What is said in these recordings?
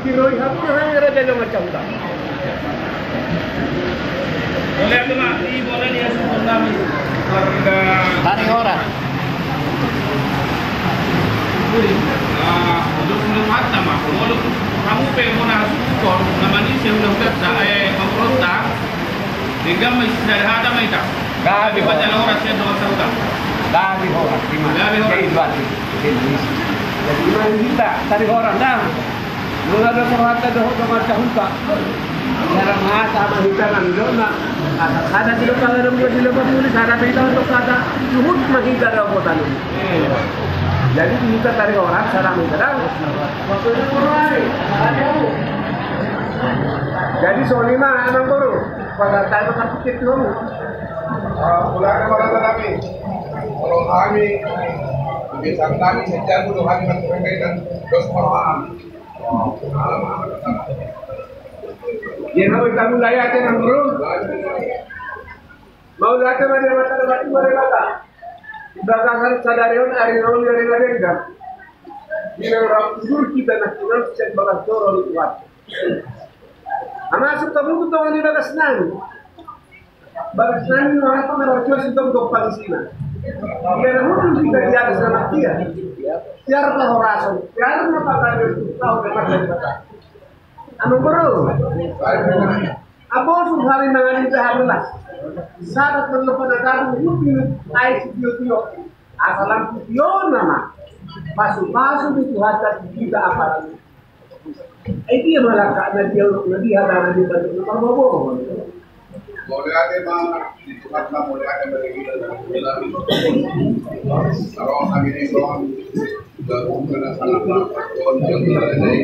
kiroi hapun hang raja jo macam dah. Boleh tu mak, ini boleh dia sebut kami harga Tarik orang. untuk selamat nama. Kalau kamu pengen nasukor, nama ni saya udah saya memberontak. Hingga masih ada mereka. Gabi Baca orang. orang saya doa sauda. Gabi orang. Gabi orang. Jadi mana kita tarik orang dah. Mula ada perhata dah macam huta. Cara mata mahita lang doon na ada sila pala ng sila papulis ada kita untuk kata luhut mahita daw po tanong. Jadi kita tarik orang cara mahita daw. Jadi Sony mah anong guru pada tayo kapit dulu. Wala na marami kami. Kalau kami biasang kami sejak dulu kami berkaitan dos permaan. Yan ako itamu layatin ang guru. Mau lahat naman yung mata mata. Ibagasan sa dariyon ariyon yung rin ka. Ginang rapudur kita na kinang sa bagas doro ni Tuhan. Ang asok tamu ito ang nilagas namin. Bagas namin yung mga pangarasyon sa itong pangsina. Yan ang hutong kita diyagas na makia. Tiara pa horason. Tiara na pagkakas yung tao na maglagpata. Ano bro? Abo suhari nanganin sa hamulas. Sarat ng lapanagado hupin ay si Diyo. Asalang Diyo naman. Paso-paso di Tuhan at kita aparan. Ay di malaka na Diyo na di hadaran di Tuhan na pamabo. Boleh ada mga ditukat na boleh ada berigila na kami. Kalau kami ni doon gabung na sa lahat doon yung lalay.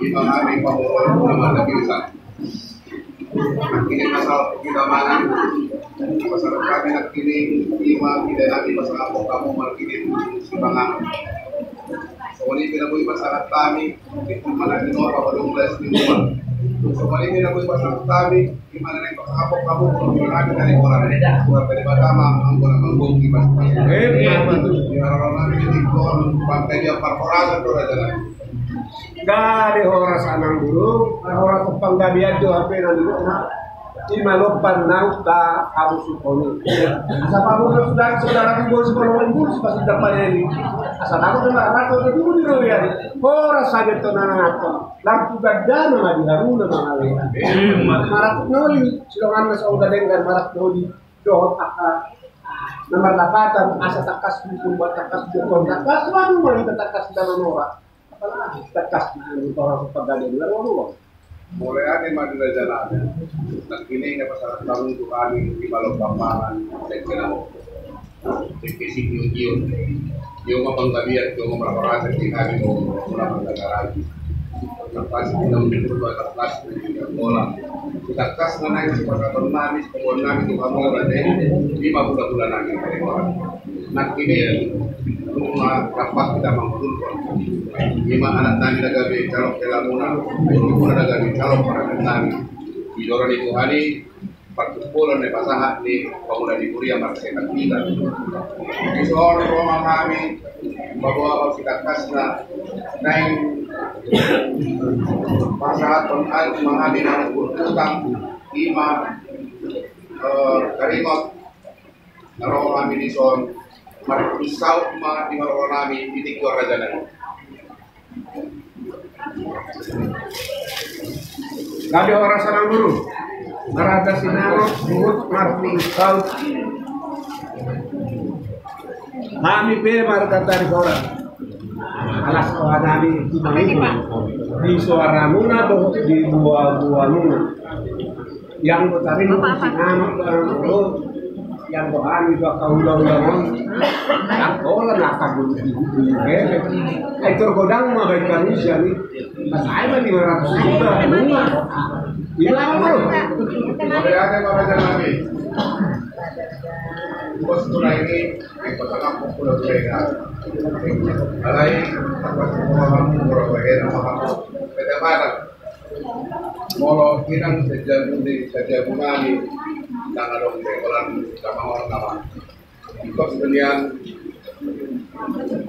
Ibang kami pamumuhay naman na bisa. Kini masalah kita mana? Masalah kami nak kini lima kita lagi masalah kamu markini sebangan. Soalnya kita boleh masalah kami itu mana di nomor 12 di rumah. Soalnya kita boleh masalah kami di mana yang kamu berada dari orang buat dari pertama anggota manggung di mana. Di orang-orang ini kon pantai dia perforaan itu aja lah. Gari horas anang dulu, horas panggabian itu apa yang dulu na ini malopan nauta kamu suponi. Sa pamuno sudah saudara ibu sekolah ibu pasti dapat ini. Asal aku kena rato itu dulu ya. Horas saja to nanato. Lampu gadana mah di haruna mangale. Marat noli silongan sa uga dengan marat noli dohot aka. Nomor lapatan asa takas buat takas jokon takas manu mah kita takas dalam ora. Takas di orang paggadang luar uang. Mulai ada madura jalan. Dan kini ada masalah tahun untuk kami di balok papangan. Saya kira mau dikisi kiu-kiu. Kiu mau penggabian, kiu mau melaporkan di kami mau melaporkan lagi. Lepas kita menjemput dua kelas dan bola. Kita kas naik sebagai penamis, pengguna itu kamu berada 5 bulan lagi dari orang. Nak ini rumah rapat kita mengumpulkan 5 anak tani nagabi calon kelamunan, 20 nagabi calon para tani. Di doron itu hari perkumpulan di pasangan di pemuda di Kuria Marseille kita. Di seorang rumah kami bahwa kita kasna naik pasangan penal mengambil utang 5 karimot naroon kami di son marusau di naroon kami di Kuara Jalan. Gadi horas anang guru. Marata sinaro buhut marti kau. Kami pe marata tarik orang. Alas kawan kami di suara muna doh di buah muna. Yang tadi sinano baru yang doan itu kaulong-ulong yang orang akan beli itu godang mah baik kali sih pas aja 500 juta rumah hilang bro. Boleh ada apa lagi? Bos tunai ini yang pertama populer mereka. Alai apa semua orang berada sama beda barat. Molo kita sejak bunani dan ada orang sama orang nama. Itu sebenarnya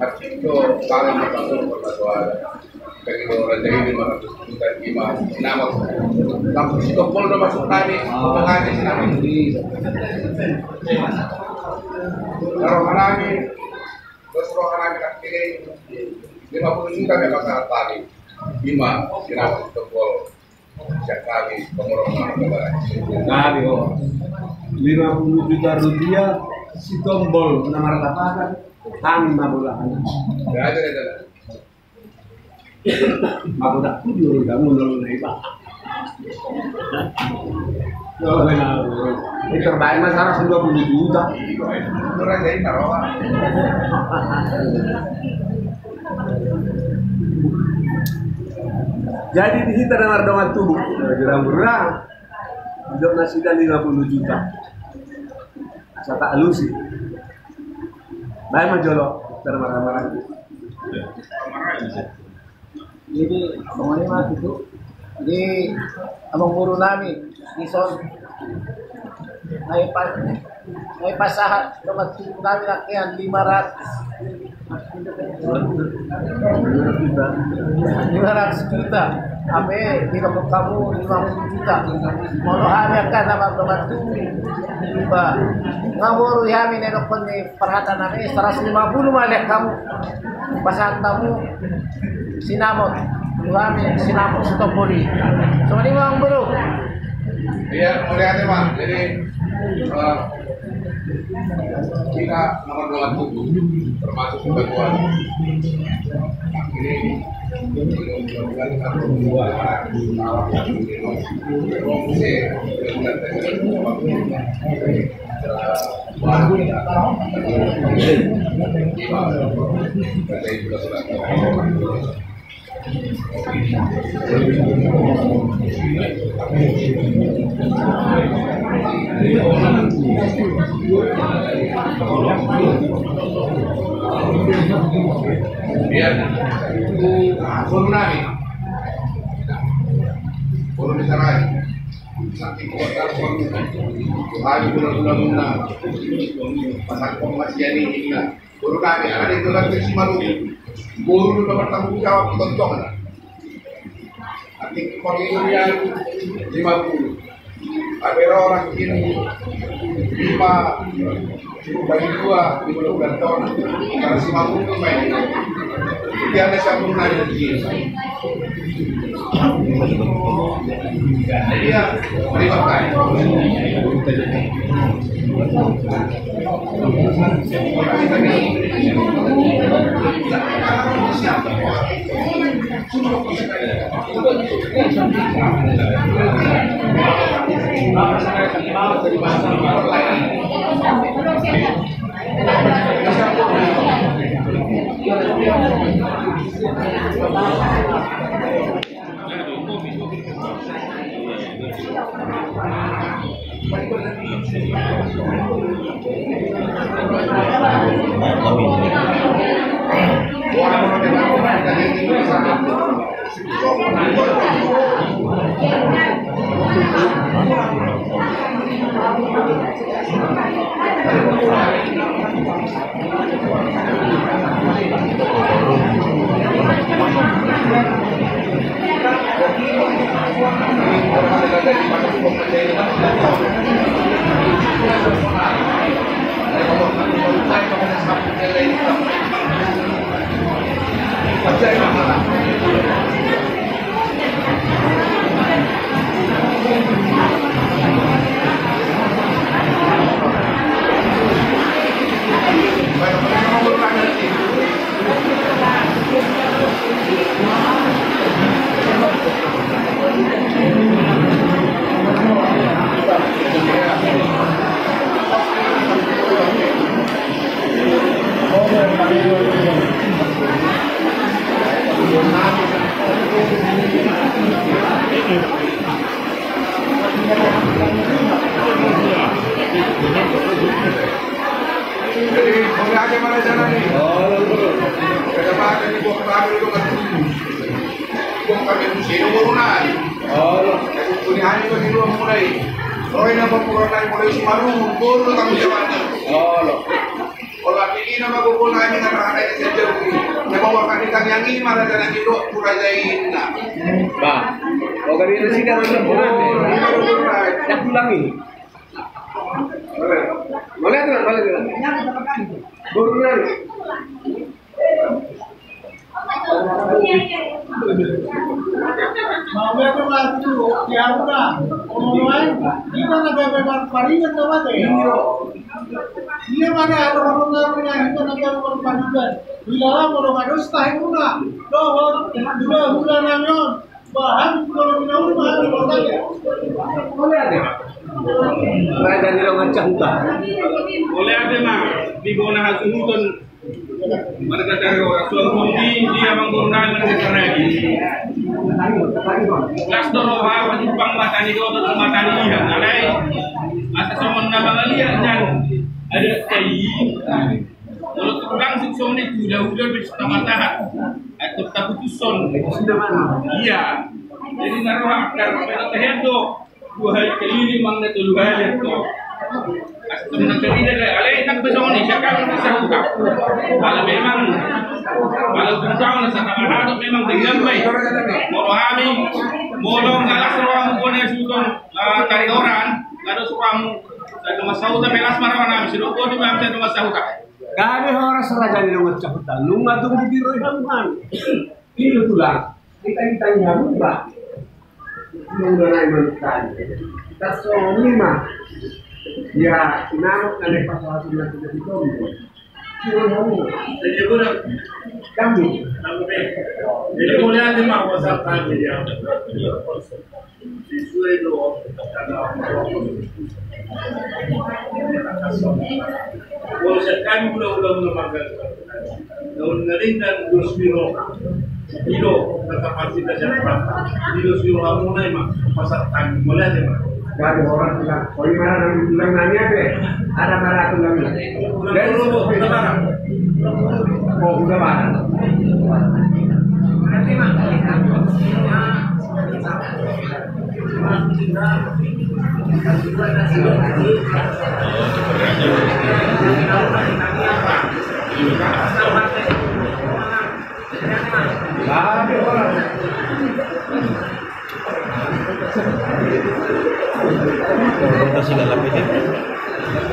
artikel paling masuk perbuatan. bagi orang jadi 500 juta nama kampung Sitopol udah masuk tadi mengenai sinama kalau kami terus kalau kami kaki 50 juta memang sangat tadi 5 sinama Sitopol sekali pengurungan negara Kali 50 juta rupiah si tombol nama ratapan tanpa bulan. ya ada Aku tak tidur, kamu lalu naik pak. Ini terbaik mas harus 20 juta. orang jadi taruh Jadi di kita dengar dengan tubuh, gerang-gerang, hidup nasi dan 50 juta. Saya tak alusi. Baik majolo, kita marah-marah. Jadi abang ini mah itu. Jadi abang guru namin Nison ay pasahat dapat namin nakian 500 juta. Abe tidak kamu 50 juta. Mau kami akan dapat tu iba. Ngawur kami nenok pun perhatian kami 150 malek kamu pasahat kamu sinamot. Kami sinamot Sitopoli. So ini mga bro. iya melihatnya pak jadi kita nomor 27 termasuk kebutuhan ini Puro disaray. Sakit kota hari bulan-bulan muna pasakong masyani hingga puro kami ada itu lagi si malu guru udah bertanggung jawab tonton nanti pengirian 50 ada orang ini 5 bagi 2 di bulan tahun karena si mampu itu main jadi ada siapa nanya di sini jadi ya melibatkan Jadi penglaga mana jalan ini? Kedepan ini buat kami itu kan, buat kami itu sih nurunan. Jadi punya hari itu dulu mulai. Kalau ini apa purunan mulai Sumaru, pun kami jalan. Kalau ini nama buku lain dengan anak-anak sejauh ini. Membawakan yang ini malah dan itu kurajain na. Ba. O ganito sila ng bulan eh. Nakulang ini. Boleh tu, boleh tu. Bulan. Mau apa tu? Siapa dah? Orang kita nak berbuat paringan tu apa tu? Dia mana ada orang yang kita nak berbuat paringan. Bila orang ada setahun pula, dua bulan namun bahan kalau minum bahan berapa ya? Boleh ada. Raja ni orang cangka. Boleh ada mah di bona hasuhutun mereka dari orang suami dia menggunakan mereka lagi. Kelas dulu apa Jepang matani dua atau matani dia, alai asal soman nama lihat dan ada kayi. Kalau kurang sukses ni udah bersetengah atau tak putuson. Iya. Jadi naruh akar pada terhendak 2 hari keliling mangga 3 hari tu. Asal kali dah alai nak besok ni siapa bisa buka. Kalau memang kalau tentang sekarang ada memang dengan baik. Mau kami molong ngalah orang punya susun tarik orang, ada suram ada masalah tapi las marah sudah kau tu macam ada masalah. Kami orang seraja ni orang cahutan. Lunga tu di biro hamuan. Itu tulah. Kita tanya apa? Mengenai manusia. Kita semua mah. Ya, nama kali pasal sudah tidak dikomit. Jadi guna Kami. Jadi boleh ada mak WhatsApp kami dia. Siswa itu boleh sekali ulang makan. Daun nering dan dus biro. Biro kapasitas yang berapa? Biro biro amunai mak pasar kami boleh ada mak. Ada orang bilang, oh di mana yang bilang nanya deh? Ada marah tu bilang. Dari dulu kita barang. Oh udah marah. Ada orang. Kasih dalam ini.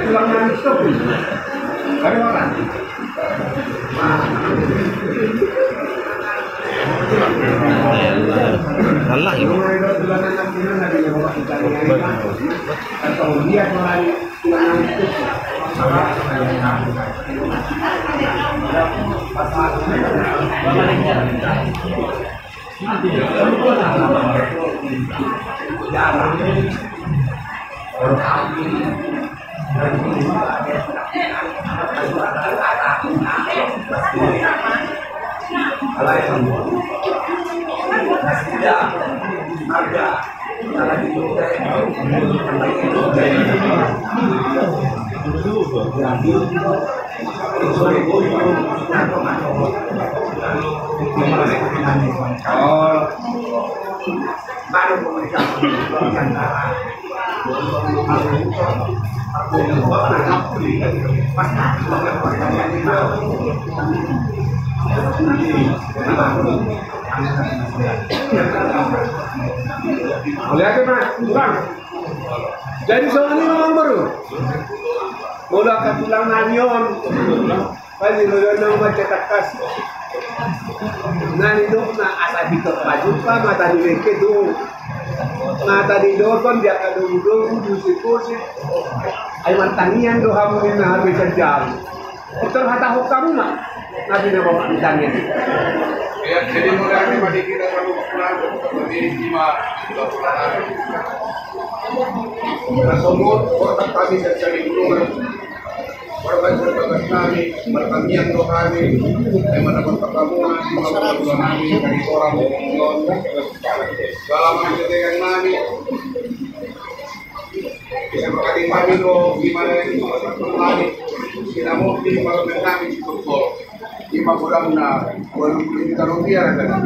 Ulangan stop. Ada orang. Kalah ini. Atau dia mulai ulangan baru lihat mas, kurang. Jadi soal ini memang baru. Mula ketulang nanion, pasti loyong mencetak kas. Nani dok na asa dito pajupa mata di leke do, mata di dorkon dia kadung kursi. Ay mantanian do hamuin na habis jam. Betul kata hukum mah, nabi na bawa mantanian. Ya, jadi mulai pada kita perlu pulang berdiri lima bulan. Semua orang kami mencari gulungan, berbagai kami, berkamian rohani, yang mendapat pertemuan di malam kami dari orang orang dalam menjaga kami. Bisa berkati kami do gimana ini kami tidak mungkin kalau kami betul. 5 bulan na 20 juta rupiah kan.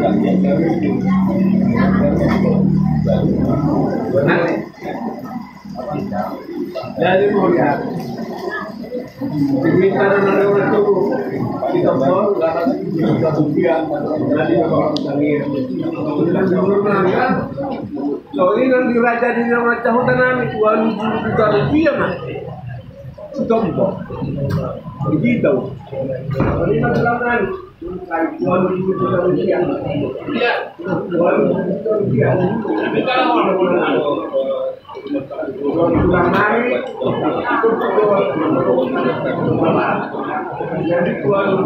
Jadi mau lihat Diminta dari orang itu kita mau kita rupiah nanti kalau kita lihat kalau ini kan diraja di nama tahunan itu 2 juta rupiah mas contoh begitu ini kan dalam 2 juta rupiah iya 2 juta rupiah tapi kalau jadi keluar dari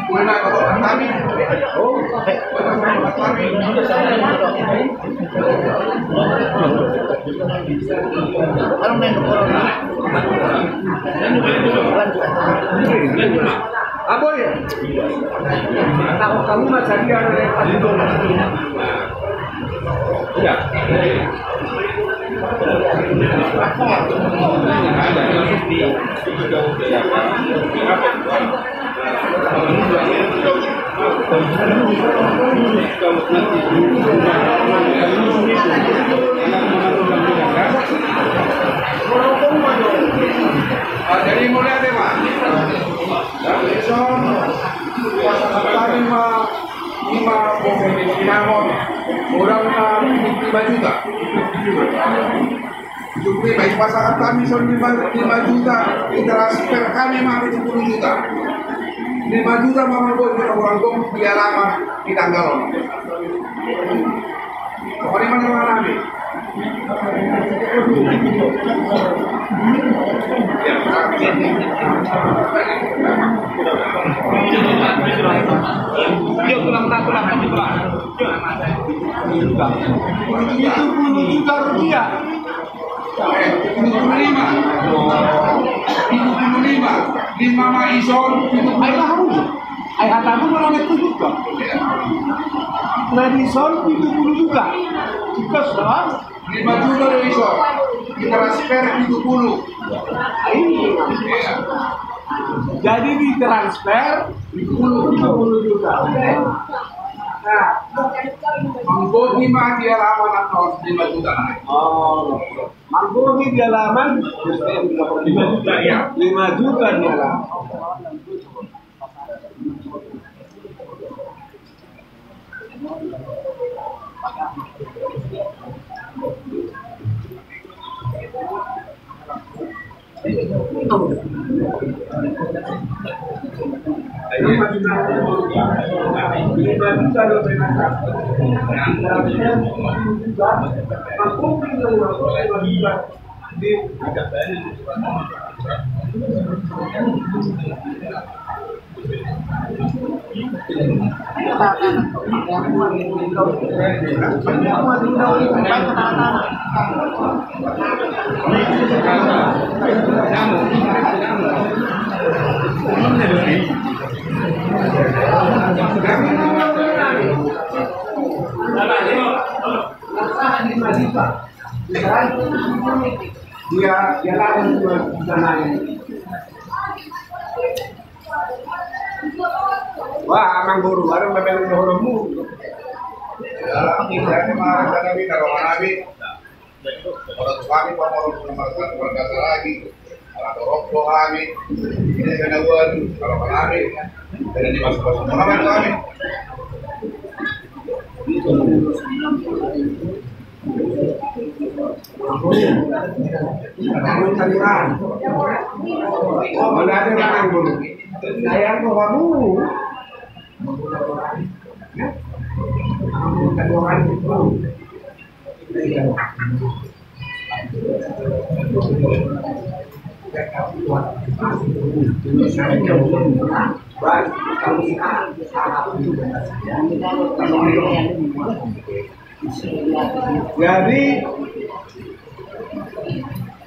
mana kalau kami apa ya? Tahu kamu masih dia ada di sana. Ya. Jadi mulai deh Pak. Besok kami orang 5 juta. Jadi baik pasangan kami 5 juta, transfer kami mah 10 juta. 5 juta mama buat kita orang gom biar lama di tanggal. Pokoknya mana kami. Yuk tulang itu 10 juta rupiah. 75 di mama ison itu ayo harus ayo katamu orang itu juga nah di ison 70 juga jika soal 5 juta dari ison ditransfer 70 jadi ditransfer 70 juta nah Mangkoni mah dia laman atau 5 juta naik. Oh, Mangkoni dia laman 5 juta ya. 5 juta dia laman. Dia lawan sana ini. Wah, Mang Guru, bareng bebel dorongmu. Ya, kita kemarin kami kalau nabi. Orang kami orang keluarga lagi. Kalau rokok kami, ini kena buat kalau kami dan dimasuk orang kami. Mana ada Mang Guru? Sayang kok kamu. Jadi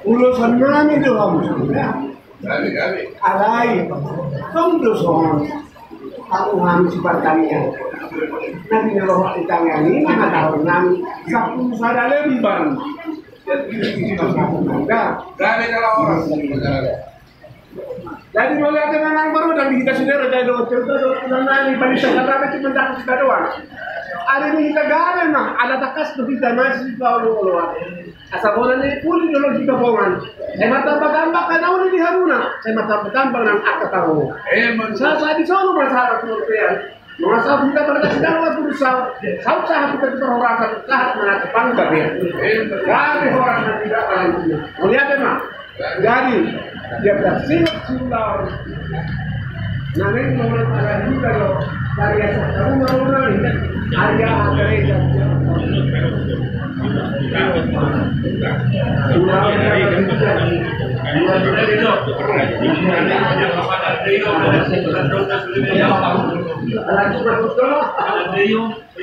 urusan mana itu kamu sudah? Alai, kamu doson. Aku ngambil sifat kalian. Nanti kalau kita ini mana tahu ngambil satu sada lembar. Jadi mulai dengan baru dan kita sudah ada dokter nanti pada saat apa cuma tak kita doang. ada ni kita gana mah ada takas tu kita masih kalau asal bola ni pun dulu kita bongan saya mata bagamba kana uli di haruna saya mata bagamba nang akatawo sa di solo masalah tu ya masa kita pada sedang waktu berusaha sausa kita berorang lahat na pangga ya kami orang yang tidak melihat mah jadi dia bersilat silau namanya orang ada juga loh karya rumah-rumah ini Arya gereja.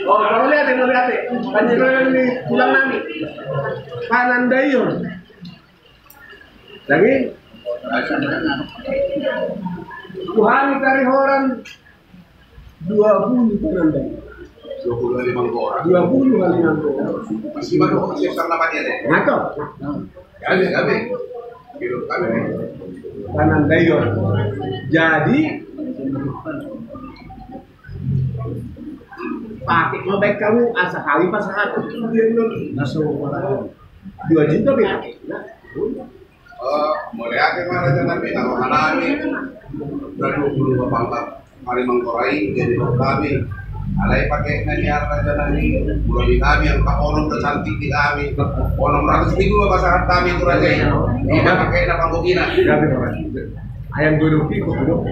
Oh, kalau lihat panjenengan di pulang nami Panandayon. Lagi Tuhan kari orang 20 Panandayon. 25 orang. 20 kali nanti. Masih baru masih sang namanya deh. Ngato. Kami. Kilo kami. Panandayon. Jadi pakai ngobek kamu asa kali pas satu dia masuk 2 juta pakai. Mulai akhir mana jangan bina hanami. Dan 20 bangka mari mangkorai jadi kami. Alai pakai nanyar raja nani, mulai kami yang tak orang tercantik di kami, orang 100 ribu pasangan kami itu raja ini, tidak pakai nak pangkogina. Ayam duduk itu duduk.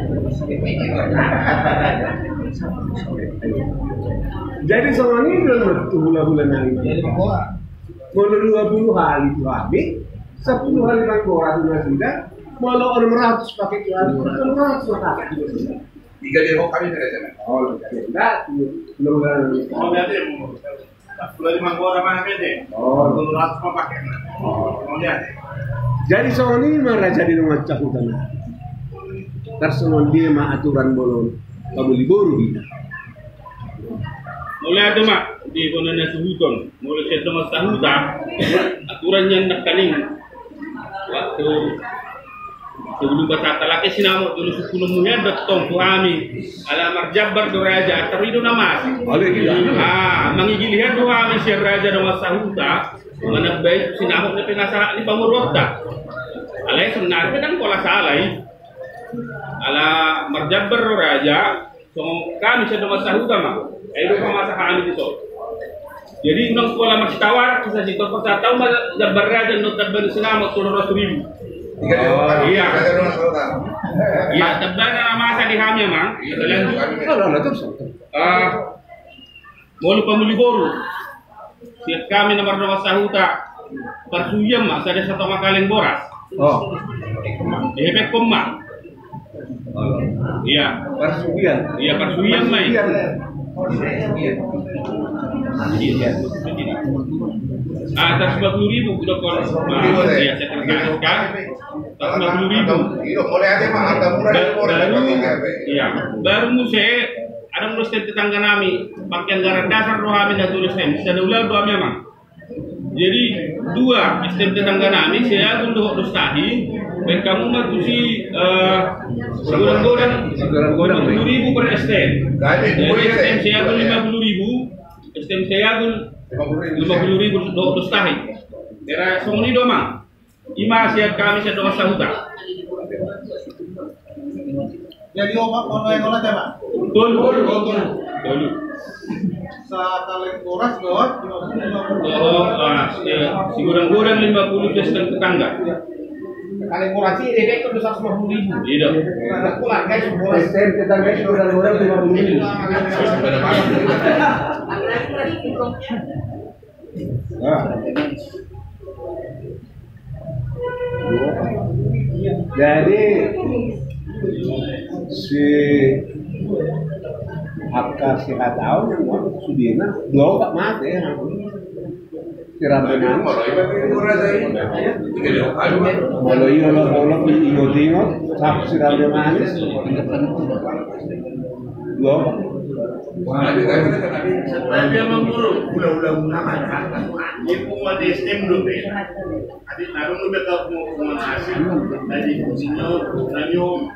Jadi semua ini belum bulan-bulan hari. Mau 20 hari itu habis, 10 hari sudah, mau 600 pakai itu, 600 pakai itu. 3 dia mau kami tidak jalan. Oh, enggak, belum Oh, berarti 25 orang mana beda? Oh, 200 mau pakai. Oh, lihat. jadi soal ini mah raja di rumah cakutan. Tersengon dia mah aturan bolong kamu libur gitu. Mulai ada mak di Bonana Suhuton, mulai saya dengar sahuta aturan yang nak kaling waktu sebelum berkata laki sinamot dulu 10 mulia datang kami alamar jabar do raja terido nama mangigilihan do kami si raja do sahuta mana baik sinamot na pinasa ni pamurota alay sebenarnya kan pola salay ala marjabar do raja so kami sa do sahuta mah ay do pamasa kami dito jadi nang pola masih tawar sa dito pa taw jabar raja no tabban sinamot 100,000. Iya. Iya, tebana nama sa dihamnya mang. Mulu pamuli boru. Siap kami nomor 2 sahuta. Persuyem mas ada satu makaleng boras. Oh. Efek komma. Iya. Persugian. Iya persuyem mai. Atas 40,000 udah kon. Iya saya terkasihkan. 40,000. Iya, mulai ada mah harga murah Iya, baru musik ada mulus tetangga nami pakaian garan dasar rohami dan tulisnya bisa ulang dua memang. Jadi 2 sistem tetangga nami saya dulu dustahi dan kamu mah tuh si godang 50,000 per STM. Jadi STM saya tuh 50,000, STM saya tuh 50,000 dustahi. Era songni domang. Ima siap kami saya doa sahuta. Jadi online Pak. Betul. Sa kaleng boras gawat 50. Si gudang-gudang 50 plus dan tetangga. Kaleng murah sih dia itu 150,000. Iya. Pulang guys, STM tetangga itu orang 50,000. Jadi si Hakka si Hatau yang Sudina 2 Pak mati ya. Tirampenan. Kalau iya lo ingot-ingot sak sirampe manis. 2 Pak. Setelah dia memburu, ulang-ulang ibu mau di STM dulu ya. Adik narung udah tahu mau hasil dari fungsinya, nanyo,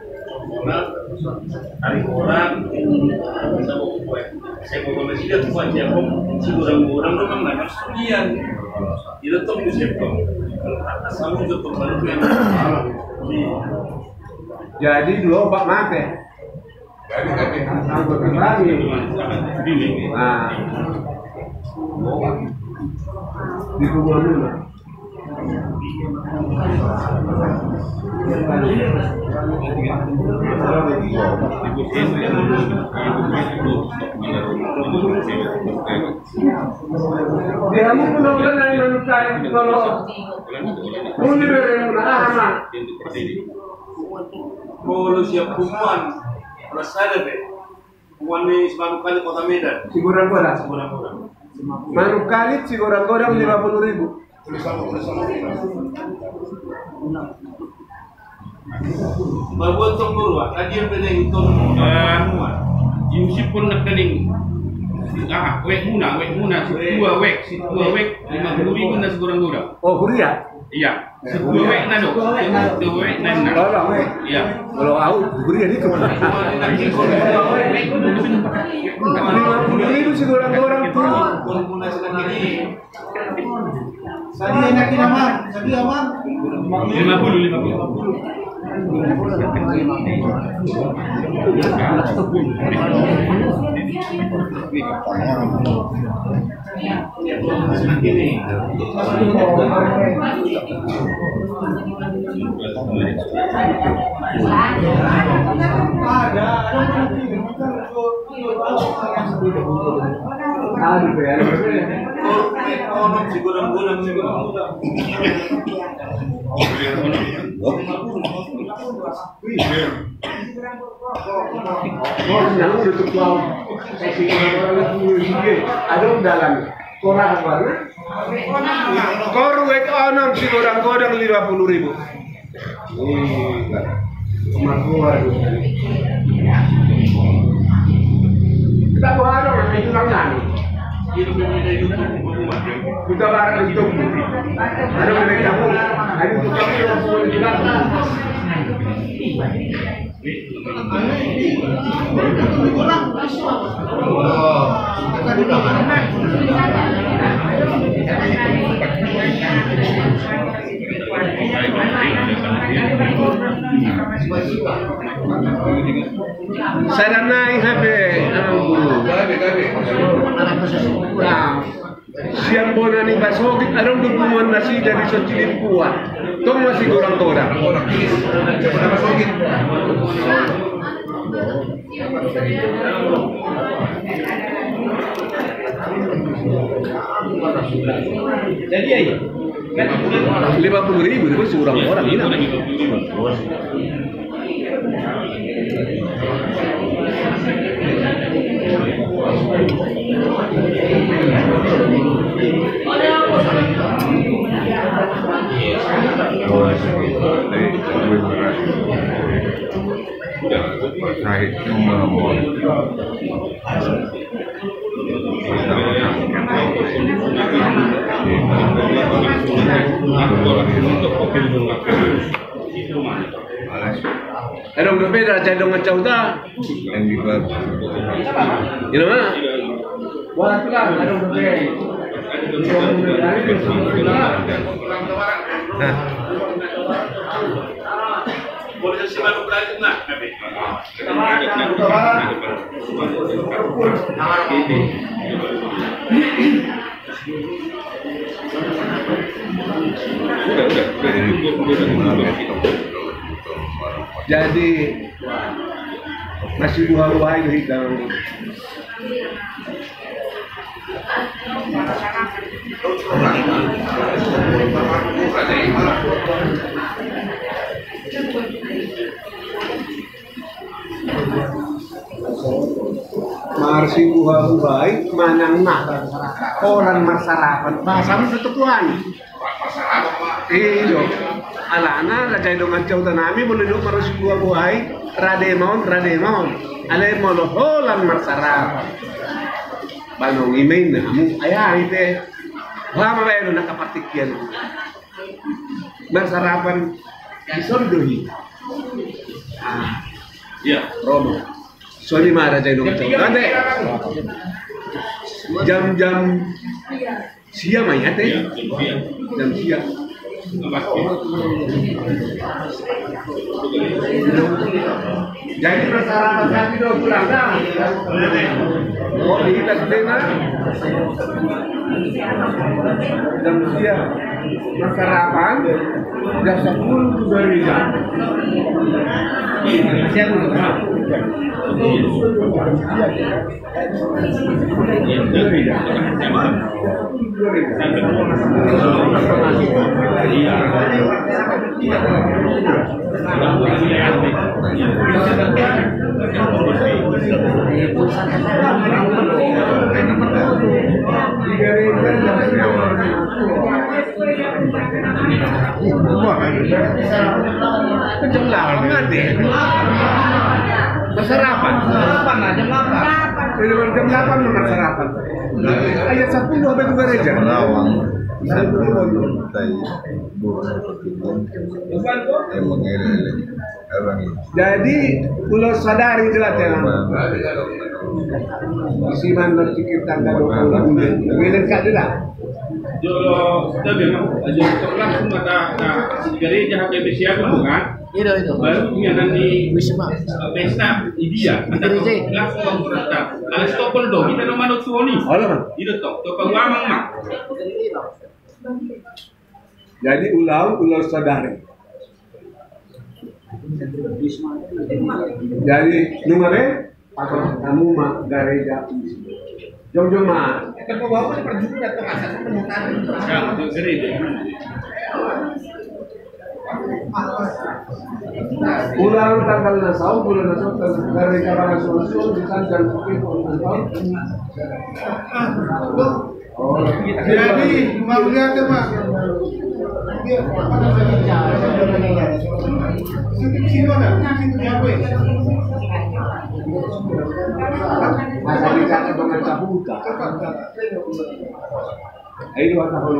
orang, tarik orang, bisa bawa kue. Saya mau komisinya tuh aja kok sigurang-gurang memang nggak harus sekian. Itu tuh bisa kok. Kalau atas kamu juga pembantu yang Jadi dua obat mati. Jadi Angkut lagi. Nah, di kubur dulu. Dia mau menolong manusia kalau mundur aman. Kalau siap kumuan, kalau saya deh, kumuan ini sebab kali kota Medan. Sigurang-gorang. Manuk kalit sigurang-gorang 50.000. Babuan tong murwa, tadi yang penting itu kumuan. Yusuf pun nak kening. Wek muna, dua wek 50.000 na sigurang-gurang. Oh, kuria. Iya, dua wek na do. Dua wek na. Kalau Iya. kalau aku kuria itu. 50.000 sigurang-gorang tuh. Kumuan sedang ini. Tadi enak aman, tadi aman. 50. Orang sigurang-gurang Yang udah tertuang. Ada undangan. Korang warna. Korwek onong sigurang-gorang 50.000. Kemakuan. Kita buat orang itu langan. Kita barang itu. Ada mereka pun. Ada tukang yang semua dijelaskan. Saya naik HP Nah, siang bonani basogit arong dukungan nasi dari socilin kuat. Tong masih gorang-gorang. Jadi aja. 50.000 itu seorang orang ini. Ada berbeda cadang macam dah. Ini mana? Wah, tulah ada berbeda. Boleh sih baru belajar nak, Jadi masih buah-buah itu hitam. Marsi buah-buah manang nak orang masyarakat bahasa tutupan. Iyo, alana lagay dengan cautan nami boleh dulu marsi buah-buah rademon. Alay mo loholan masyarakat. Balong email na mo ayah ite. Wala mabayano nakapartikyan. Masyarapan isoldohi. ya, Romo. Soalnya marah saya dong. Nanti jam-jam siang main ya teh. Jam siang. Jadi masyarakat kami dong pulang dah. Oh di kita dengar jam siang masyarakat jam 10 dari jam. Jam 8 deh. Bersarapan. Jam 8. Jam 8 nomor sarapan. Ayat 10 sampai ke gereja. Merawang dari burung ketimbang yang mengelak orang itu. Jadi pulau sadari jelas ya. Siman berpikir tanggal 20 bulan kak tidak. Jo kita memang aja langsung mata gereja HPBC aku kan. Itu. Baru nanti Wisma. pesta India. Gereja. Langsung berangkat. Alas topol do kita nomor tuoni. Halo. Itu tok wamang mak. Jadi ulau sadari. Jadi numere kamu mah gereja. Jom mah. Ya, gereja. Ulang tanggal nasau, bulan nasau dari kalangan solusi di jam 10 Jadi mau lihat ya Pak. Sini mana? masa dikasih dengan cabuta. Ayo dua tahun.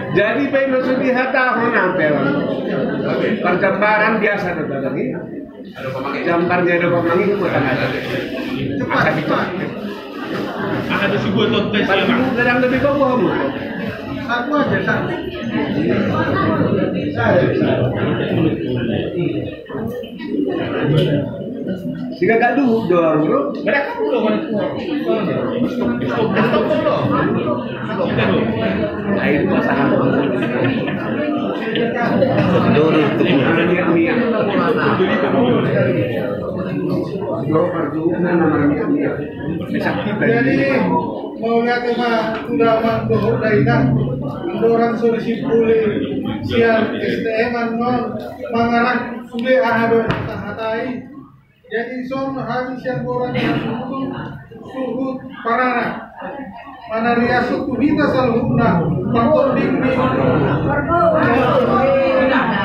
Jadi pengen di tahun hampir. Perjambaran biasa tadi. Jambarnya ada pemangi semua ada. Akan itu. Ada si gua tot tes ya mak. Kadang lebih kau kamu. Satu aja satu. Jika gaduh doang bro. Mereka belum mana tuh. Ada toko belum. Kita dulu. Nah itu masalah. Dulu itu Ada niat. Bro perjuangan namanya niat. Bisa kita. Jadi mau lihat ya Pak, sudah mantul dari kan. Orang solusi pulih siar STM non mangarang sudah ada hatai. Jadi son habis yang orang yang suhut parana. Mana dia suku kita salhuna faktor dingin.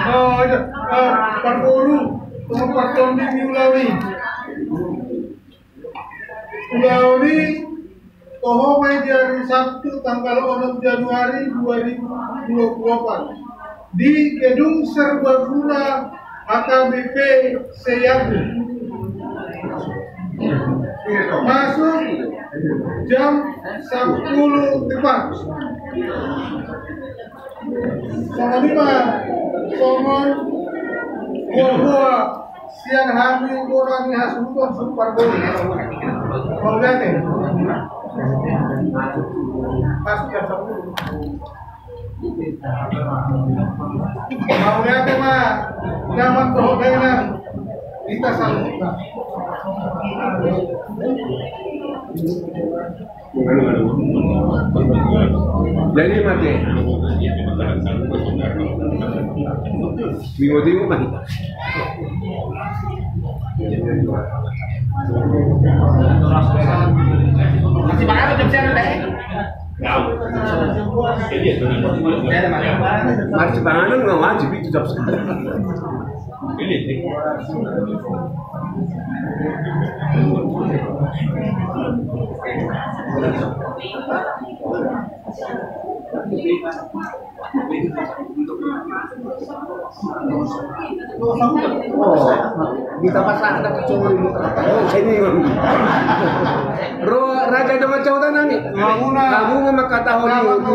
Oh itu parpolu temu faktor dingin ulawi. Toh main hari Sabtu tanggal 6 Januari 2024 di Gedung Serbaguna AKBP Seyabu. Masuk jam 10 tepat. Sama lima, somon buah-buah siang hamil orang hasuton super gol. Mau lihat ya? Pas jam 10. Mau lihat ya Mak? Nyaman kehubungan kita selalu. Jadi mati. Minggu mati. Masih bakal jam siapa deh? Marci panganan nggak wajib itu job. Kita pasang ada kecuri Ini raja ada macam mana nih? Kamu nggak kata holi itu.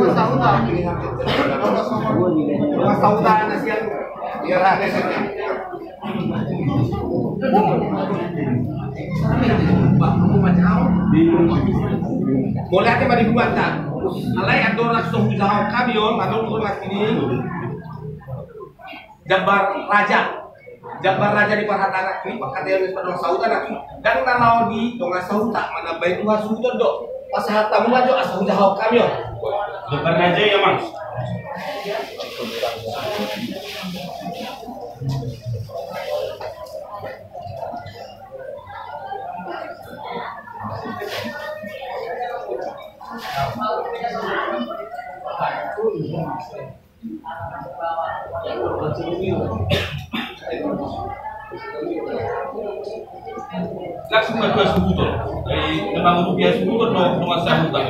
Boleh aja mari buat tak? Alai ada orang suhu jauh kamion, ada orang ini Jabar Raja di Parhatana ini pakai yang pada sautan lagi. Dan kalau di donga sautan mana baik tuh sautan dok. Pas hatam maju asal jauh kamion. Jabar Raja ya Mas. Langsung berdua subuh tuh, dari tembang rupiah subuh tuh nomor satu tak.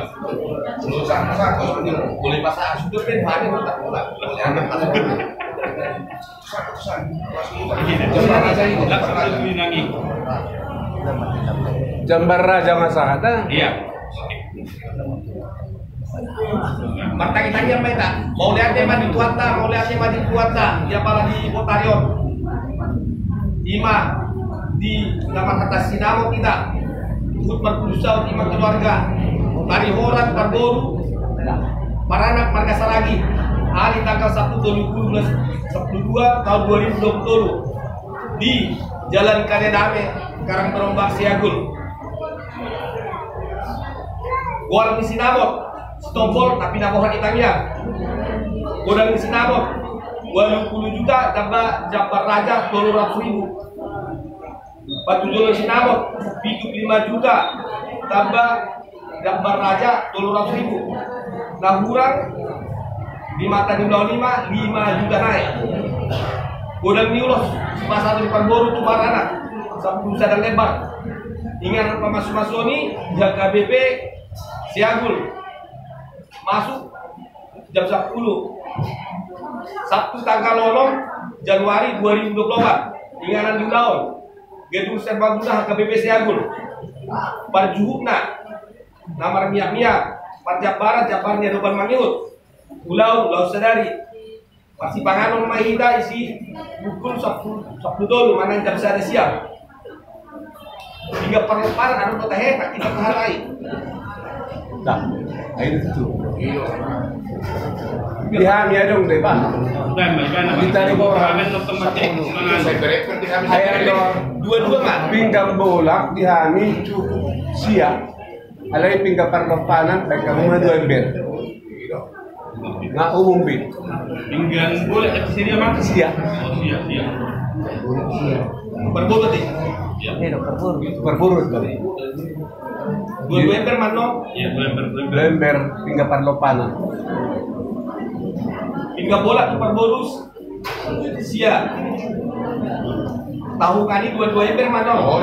Boleh pasang sudah kan hari tak pulang. Boleh anak pasang. Langsung lebih nangi. Jambar Raja Masahata. Iya. Mata kita yang baik tak? Mau lihat tema di Tuata, mau lihat tema di Tuata, dia pala di Botarion. Ima di nama kata Sinamo kita ikut berpuluh lima keluarga dari Horat Parboru Paranak Marga Saragi hari tanggal 1 12 tahun 2020 di Jalan Kadedame Karang Berombak Siagul Gua di Sinamo Stompol tapi namohan itangnya Godang di Sinamo 20 juta tambah Jabar Raja 200.000 Batu Jolo Sinabok hidup 5 juta tambah Jabar Raja 200.000 nah kurang di mata di Pulau 5 juta naik Godang Niulos pasar di Parboru tuh anak sampai sadang lebar ingat masuk ini jaga BP Siagul masuk jam 10 Sabtu tanggal 6 Januari 2024 ingatan di Daun Gedung Serbaguna HKBP Siagul Barjuhukna Namar Miak-Miak Parjab Barat Jabarnya Doban Mangiut Ulau Sedari Masih Panganon Mahida isi Bukul 10 dulu mana yang bisa ada siap hingga perleparan ada kota hebat kita kehalai Nah, ayo itu. Dihami dong deh Pak. Kita di bawah. Ayo dua-dua mak. Pinggang bolak dihami cukup siap. Alai pinggang perlepanan baik kamu mah 2 ember. Nggak umum bin. Pinggang boleh ke sini Mas? Siap. Oh, siap. berburu tadi Berburu kali. 2 ember mano Iya, Lember hingga parlopanan. hingga bola tuh perborus sia tahu kali 2 ember mano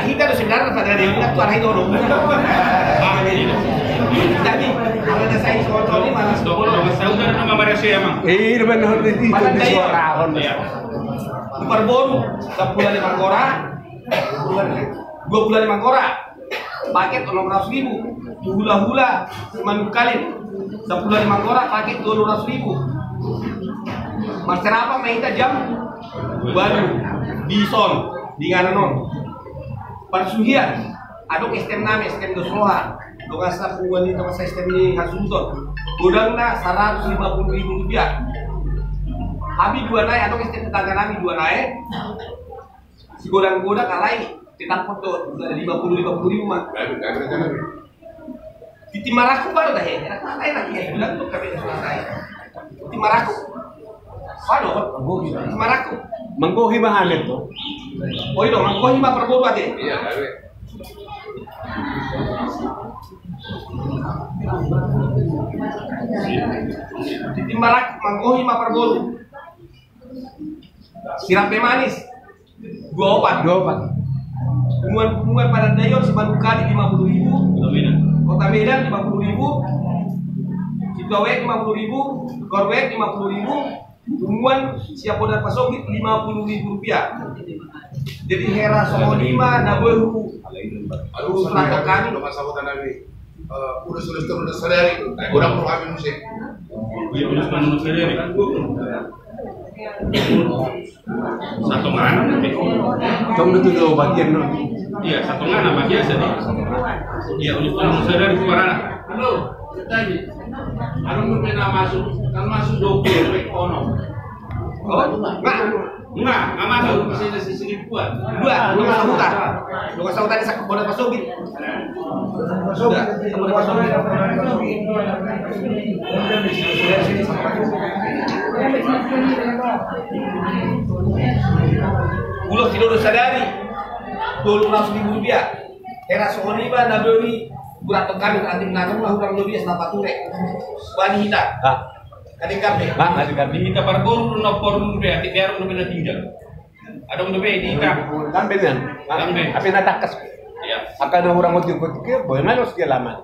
kita tuh sebenarnya pada dia tuh arah itu dong tadi kalau ada saya kontrol ini malas Kalau saudara nama Malaysia emang. Benar itu di suara Iya. perboru 10 Mangkora 25 Mangkora paket 600.000 hula-hula manukalin 10 Mangkora paket 200.000 master apa mainta jam baru di son di ngananon persuhian aduk sistem name sistem dosloha dengan sapungan itu masa sistem ini hasunton gudangna 150.000 rupiah habis 2 naik atau sistem tetangga nami 2 naik si godang-godang kalai tetap foto ada 50.000 mah di Timaraku baru dah ya kalai lagi ya bilang tuh kami selesai Timaraku waduh Timaraku Mangkohi mahalit tuh. oh itu Mangkohi mah perboru aja Iya, Di Timbarak Mangkohi Mapargolu. Sirap teh manis 24. Bunga pada Dayon Sebandukali 50.000. Kota Medan 50.000. Ciptawek 50.000. Korwek 50.000. Bunguan Siapodan Pasogit 50.000 rupiah. Jadi hera somonima nabehu. Aduh, serangka kami. Lo masahutan lagi. Udah sadari. Udah perlu ambil musik. Iya, udah sadari. Satu mana? Kamu itu dua bagian dulu. Iya, satu mana bagian sedih. Iya, udah sadari suara. Halo, tadi. Anu pernah masuk, kan masuk dokter ekonom. Oh, enggak masuk. Bisa sisi buat. Dua sahutan. Dua sahutan di Sakobodan Pasogit. Sudah, Sakobodan Pasogit. Pulau Tidore sadari 200.000 rupiah. Era sohoniba nabeli burato kami nanti menanggung lah kurang lebih selama ture. Wani hita. Kadang kape. Di hita pargol no porun be ati kero no bena tinggal. Ada un be di hita. Lambe kan? Lambe. Apa natakas? Iya. Akan orang ngotik ke boy manos ke laman.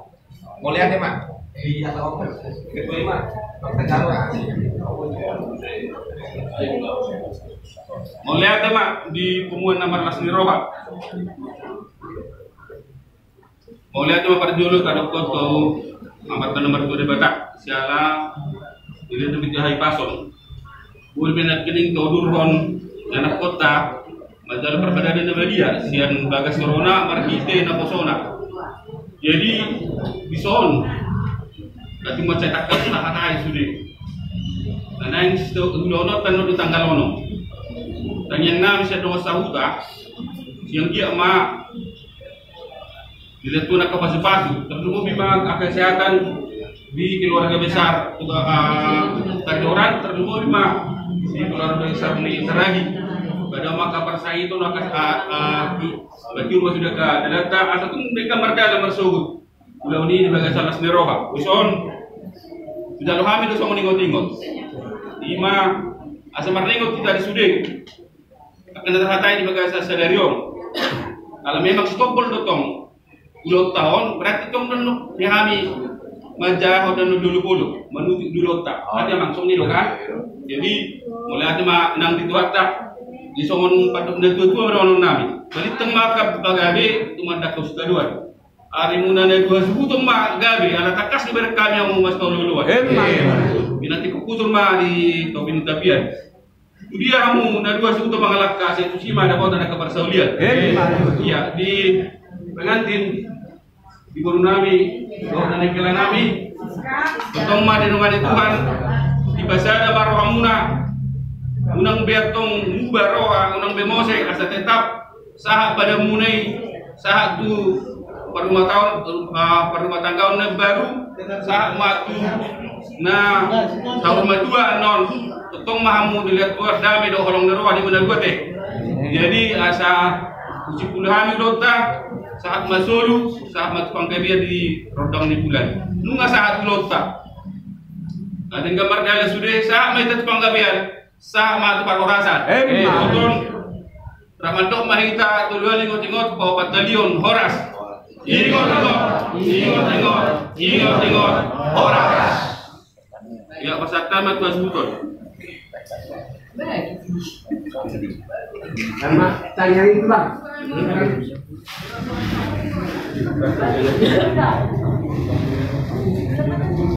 Mulai ada mah. Di hata open. Kedua mah. Kita jalan. Mulai ada mak di Pumuan Namar Lasni Roha. Mulai ada pada dulu kada foto amat nomor 2 Batak siala ini demi jahai pason. Bul benat kening todurhon anak kota madal perbedaan dia sian bagas corona marhite na posona. Jadi bison ati mo cetak na hatai sude. Nanain sto ulono tanu di tanggal ono. Dan yang nam saya doa sahuta yang dia ma dilihat tuh nak pasu-pasu terlalu bimang kesehatan di keluarga besar tadi orang terlalu bimang di keluarga besar ini teragi pada maka persai itu nak bagi rumah sudah ke data atau pun mereka mereka bersugud ulah ini sebagai salah sendiri uson sudah lo hamil sama ningot-ningot lima asal meringot kita di sudeng akan terhatai di bagasa sadarion. Kalau memang stopol dotong 2 tahun berarti tong dulu dihami majah dan dulu menuju dulu tak ada langsung ni kan. Jadi mulai ada mak nang dituata di songon paduk na tutu orang nami. Balik tembak bagabe tumandak ustaduan. Ari muna na 2 suku mak gabe ala takas ni berkami yang mas toluluan. Binati kukutur ma di tobin tapian. Dia kamu na 2 suku mangalak kasih itu sih ada kota nak kepersaulian. Iya di pengantin di guru nami, doa dan ikhlas nami, betong ma denungan Tuhan, di pasada baru hamuna, unang beatong mubaroa, unang bemose, asa tetap sahak pada munai, sahak tu perumah tahun na baru, sahak matu na tahun madua non, betong mahamu dilihat buat dame do holong neroa di mana teh. Jadi asa uji puluhan dota saat masulu saat matupang kabia di rodang ni bulan nunga saat lota adeng gambar dala sudah saat mai tatupang kabia saat matupang orasan nonton ramadok mahita tuluan ingot-ingot po batalion horas ingot-ingot horas ya pasata matuas buton. Nama tanya itu bang.